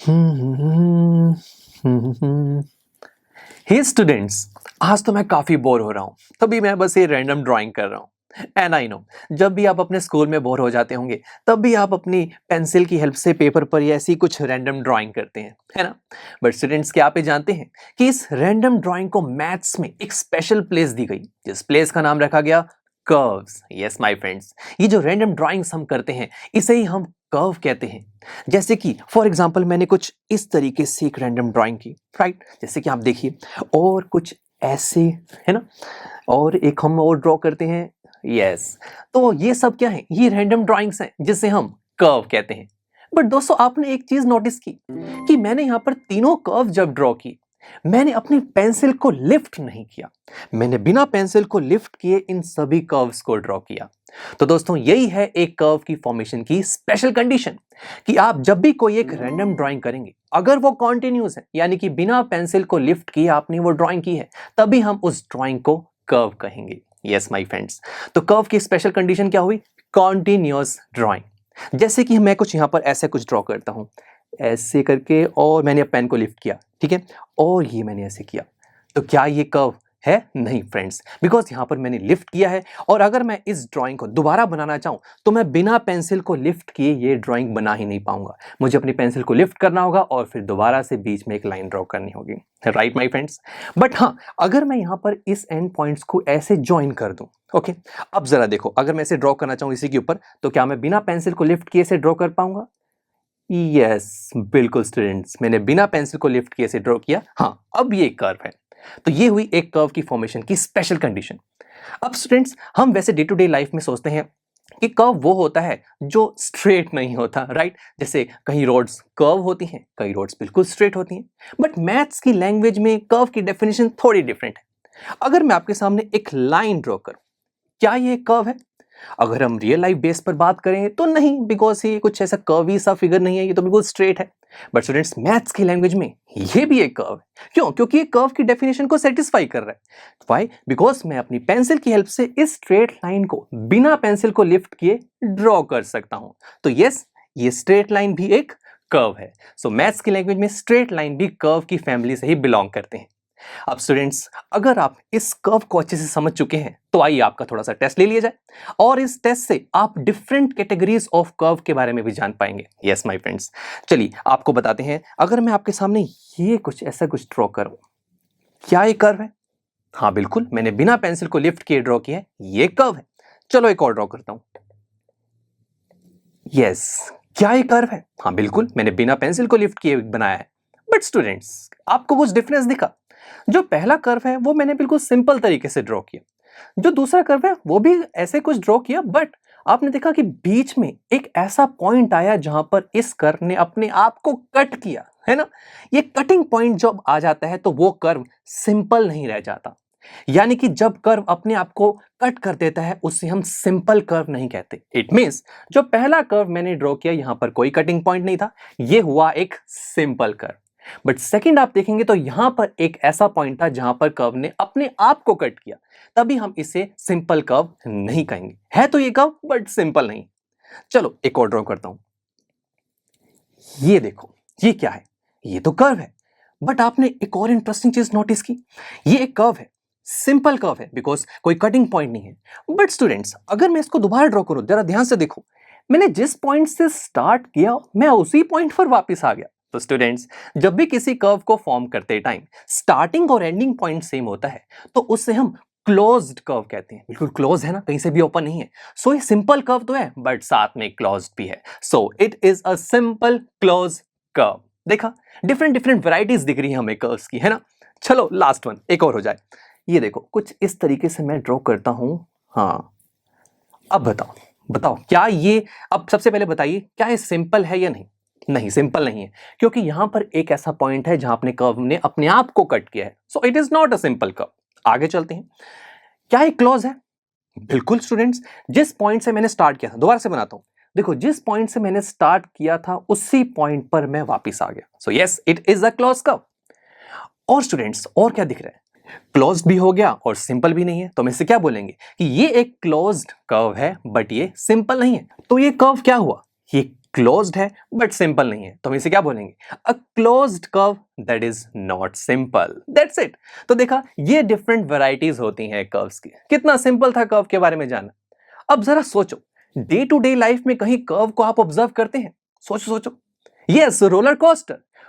हे students, आज तो मैं काफ़ी बोर हो रहा हूँ। तभी मैं बस ये रैंडम ड्राइंग कर रहा हूँ। एंड आई नो, जब भी आप अपने स्कूल में बोर हो जाते होंगे तब भी आप अपनी पेंसिल की हेल्प से पेपर पर या ऐसी कुछ रैंडम ड्राइंग करते हैं, है ना? बट स्टूडेंट्स, क्या आप ये जानते हैं कि इस रैंडम ड्राइंग को मैथ्स में एक स्पेशल प्लेस दी गई, जिस प्लेस का नाम रखा गया कर्व्स। यस माय फ्रेंड्स, ये जो रैंडम ड्राइंग्स हम करते हैं इसे ही हम कर्व कहते हैं। जैसे कि फॉर एग्जांपल मैंने कुछ इस तरीके से एक रैंडम ड्राइंग की, राइट? जैसे कि आप देखिए, और कुछ ऐसे, है ना? और एक हम और ड्रॉ करते हैं। यस, तो ये सब क्या है? ये रैंडम ड्राइंग्स हैं जिसे हम कर्व कहते हैं। बट दोस्तों, आपने एक चीज नोटिस की कि मैंने यहाँ पर तीनों कर्व जब ड्रॉ की, मैंने अपनी पेंसिल को लिफ्ट नहीं किया। मैंने बिना पेंसिल को लिफ्ट किए इन सभी कर्व्स को ड्रॉ किया। तो दोस्तों, यही है एक कर्व की फॉर्मेशन की स्पेशल कंडीशन कि आप जब भी कोई एक रैंडम ड्राइंग करेंगे, अगर वो कॉन्टिन्यूस है, यानी कि बिना पेंसिल को लिफ्ट किए आपने वो ड्राइंग की है, तभी हम उस ड्राइंग को कर्व कहेंगे। यस माय फ्रेंड्स, तो कर्व की स्पेशल कंडीशन क्या हुई? Continuous drawing. जैसे कि मैं कुछ यहाँ पर ऐसे कुछ ड्रॉ करता हूँ, ऐसे करके, और मैंने पेन को लिफ्ट किया, ठीक है, और ये मैंने ऐसे किया, तो क्या ये कर्व है? नहीं फ्रेंड्स, बिकॉज यहाँ पर मैंने लिफ्ट किया है। और अगर मैं इस ड्राइंग को दोबारा बनाना चाहूँ तो मैं बिना पेंसिल को लिफ्ट किए ये ड्राइंग बना ही नहीं पाऊंगा। मुझे अपनी पेंसिल को लिफ्ट करना होगा और फिर दोबारा से बीच में एक लाइन ड्रॉ करनी होगी। Right my friends? बट हाँ, अगर मैं यहाँ पर इस एंड पॉइंट्स को ऐसे ज्वाइन कर दूं, ओके, अब जरा देखो, अगर मैं इसे ड्रॉ करना चाहूँ इसी के ऊपर, तो क्या मैं बिना पेंसिल को लिफ्ट किए इसे ड्रॉ कर पाऊंगा? यस, बिल्कुल स्टूडेंट्स, मैंने बिना पेंसिल को लिफ्ट किए से ड्रॉ किया। हाँ, अब ये कर्व है। तो ये हुई एक कर्व की फॉर्मेशन की स्पेशल कंडीशन। अब स्टूडेंट्स, हम वैसे डे टू डे लाइफ में सोचते हैं कि कर्व वो होता है जो स्ट्रेट नहीं होता, राइट? जैसे कहीं रोड्स कर्व होती हैं, कई रोड्स बिल्कुल स्ट्रेट होती हैं। बट मैथ्स की लैंग्वेज में कर्व की डेफिनेशन थोड़ी डिफरेंट है। अगर मैं आपके सामने एक लाइन ड्रॉ करूं, क्या ये कर्व है? अगर हम रियल लाइफ बेस पर बात करें तो नहीं, बिकॉज ये कुछ ऐसा कर्वी सा फिगर नहीं है, ये तो बिल्कुल स्ट्रेट है। बट स्टूडेंट्स, मैथ्स की लैंग्वेज में ये भी एक कर्व है। क्यों? क्योंकि ये कर्व की डेफिनेशन को सेटिस्फाई कर रहा है। व्हाई? बिकॉज मैं अपनी पेंसिल की हेल्प से इस स्ट्रेट लाइन को बिना पेंसिल को लिफ्ट किए ड्रॉ कर सकता हूं। तो यस, ये स्ट्रेट लाइन भी एक कर्व है। सो मैथ्स की लैंग्वेज में स्ट्रेट लाइन भी कर्व की फैमिली से ही बिलोंग करते हैं। अब स्टूडेंट्स, अगर आप इस कर्व को अच्छे से समझ चुके हैं तो आइए आपका थोड़ा सा टेस्ट ले लिया जाए, और इस टेस्ट से आप डिफरेंट कैटेगरीज ऑफ कर्व के बारे में भी जान पाएंगे। यस माय फ्रेंड्स, चलिए आपको बताते हैं। अगर मैं आपके सामने ये कुछ ऐसा कुछ ड्रॉ करूं, क्या ये कर्व है? हाँ बिल्कुल, मैंने बिना पेंसिल को लिफ्ट किए ड्रॉ किया है, ये कर्व है। चलो एक और ड्रॉ करता हूं। यस, क्या ये कर्व है? हाँ बिल्कुल, मैंने बिना पेंसिल को लिफ्ट किए बनाया है। बट स्टूडेंट्स, आपको कुछ डिफरेंस दिखा? जो पहला कर्व है वो मैंने बिल्कुल सिंपल तरीके से ड्रॉ किया, जो दूसरा कर्व है वो भी ऐसे कुछ ड्रॉ किया, बट आपने देखा कि बीच में एक ऐसा पॉइंट आया जहां पर इस कर्व ने अपने आप को कट किया, है ना? ये कटिंग पॉइंट जब आ जाता है तो वो कर्व सिंपल नहीं रह जाता। यानी कि जब कर्व अपने आप को कट कर देता है उसे हम सिंपल कर्व नहीं कहते। इट मींस जो पहला कर्व मैंने ड्रॉ किया, यहां पर कोई कटिंग पॉइंट नहीं था, ये हुआ एक सिंपल कर्व। बट सेकंड आप देखेंगे तो यहां पर एक ऐसा पॉइंट था जहां पर कर्व ने अपने आप को कट किया, तभी हम इसे सिंपल कर्व नहीं कहेंगे। है तो ये कर्व, बट सिंपल नहीं। चलो एक और ड्रॉ करता हूं। ये देखो, ये क्या है? ये तो कर्व है। बट आपने एक और इंटरेस्टिंग चीज नोटिस की, ये एक कर्व है, सिंपल कर्व है, बिकॉज कोई कटिंग पॉइंट नहीं है। बट स्टूडेंट्स, अगर मैं इसको दोबारा ड्रॉ करूं, जरा ध्यान से देखो, मैंने जिस पॉइंट से स्टार्ट किया मैं उसी पॉइंट पर वापस आ गया। तो स्टूडेंट्स, जब भी किसी कर्व को फॉर्म करते टाइम स्टार्टिंग और एंडिंग पॉइंट सेम होता है तो उससे हम क्लोज्ड कर्व कहते हैं। बिल्कुल क्लोज है ना, कहीं से भी ओपन नहीं है। सो ये सिंपल कर्व तो है, बट साथ में क्लोज्ड भी है। So it is a simple close curve. देखा, डिफरेंट डिफरेंट वैरायटीज दिख रही है हमें कर्व्स की, है ना? चलो लास्ट वन एक और हो जाए। ये देखो, कुछ इस तरीके से मैं ड्रॉ करता हूं। हाँ, अब बताओ बताओ, क्या ये, अब सबसे पहले बताइए, क्या ये सिंपल है या नहीं? नहीं, सिंपल नहीं है, क्योंकि यहां पर एक ऐसा पॉइंट है जहां अपने कर्व ने अपने आप को कट किया है। So it is not a simple curve. आगे चलते हैं। क्या ये क्लोज है? बिल्कुल स्टूडेंट्स, जिस पॉइंट से मैंने स्टार्ट किया था, दोबारा से बनाता हूं। देखो, जिस पॉइंट से मैंने स्टार्ट किया था उसी पॉइंट पर मैं वापस आ गया। So yes, it is a close curve. और स्टूडेंट्स, और क्या दिख रहा है? क्लोज्ड भी हो गया और सिंपल भी नहीं है, तो हम इससे क्या बोलेंगे कि ये एक क्लोज्ड कर्व है, बट ये सिंपल नहीं है। तो ये कर्व क्या हुआ? ये क्लोज्ड है बट सिंपल नहीं है, तो हम इसे क्या बोलेंगे? A closed curve that is not simple, that's it. तो देखा, ये डिफरेंट वैरायटीज होती हैं कर्व्स की। कितना सिंपल था कर्व के बारे में जाना। अब जरा सोचो, डे टू डे लाइफ में कहीं कर्व को आप ऑब्जर्व करते हैं? सोचो सोचो। यस,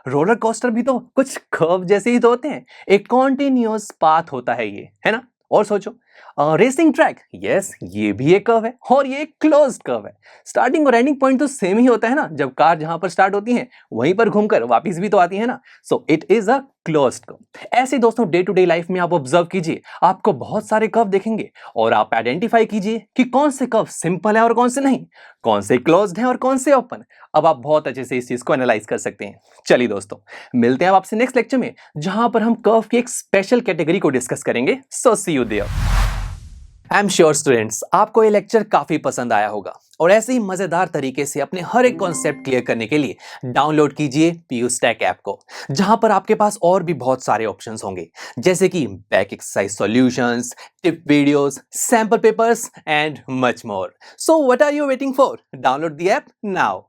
रोलर कोस्टर भी तो कुछ कर्व जैसे ही तो होते हैं। एक कॉन्टिन्यूअस पाथ होता है ये, है ना? और सोचो, रेसिंग ट्रैक, यस ये भी एक कर्व है और ये एक क्लोज्ड कर्व है। स्टार्टिंग और एंडिंग पॉइंट तो सेम ही होता है ना, जब कार जहां पर स्टार्ट होती है वहीं पर घूमकर वापस भी तो आती है ना। So it is a closed curve. ऐसे दोस्तों डे टू डे लाइफ में आप ऑब्जर्व कीजिए, आपको बहुत सारे कर्व दिखेंगे और आप आइडेंटिफाई कीजिए कि कौन से कर्व सिंपल है और कौन से नहीं, कौन से क्लोज्ड है और कौन से ओपन। अब आप बहुत अच्छे से इस चीज को एनालाइज कर सकते हैं। चलिए दोस्तों, मिलते हैं अब आपसे नेक्स्ट लेक्चर में, जहां पर हम कर्व की एक स्पेशल कैटेगरी को डिस्कस करेंगे। So see you there. I am sure students, आपको ये लेक्चर काफी पसंद आया होगा और ऐसे ही मजेदार तरीके से अपने हर एक कॉन्सेप्ट क्लियर करने के लिए डाउनलोड कीजिए पीयू स्टैक ऐप को, जहां पर आपके पास और भी बहुत सारे ऑप्शंस होंगे, जैसे कि back exercise solutions, tip videos, sample papers and much more. So what are you waiting for? Download the app now.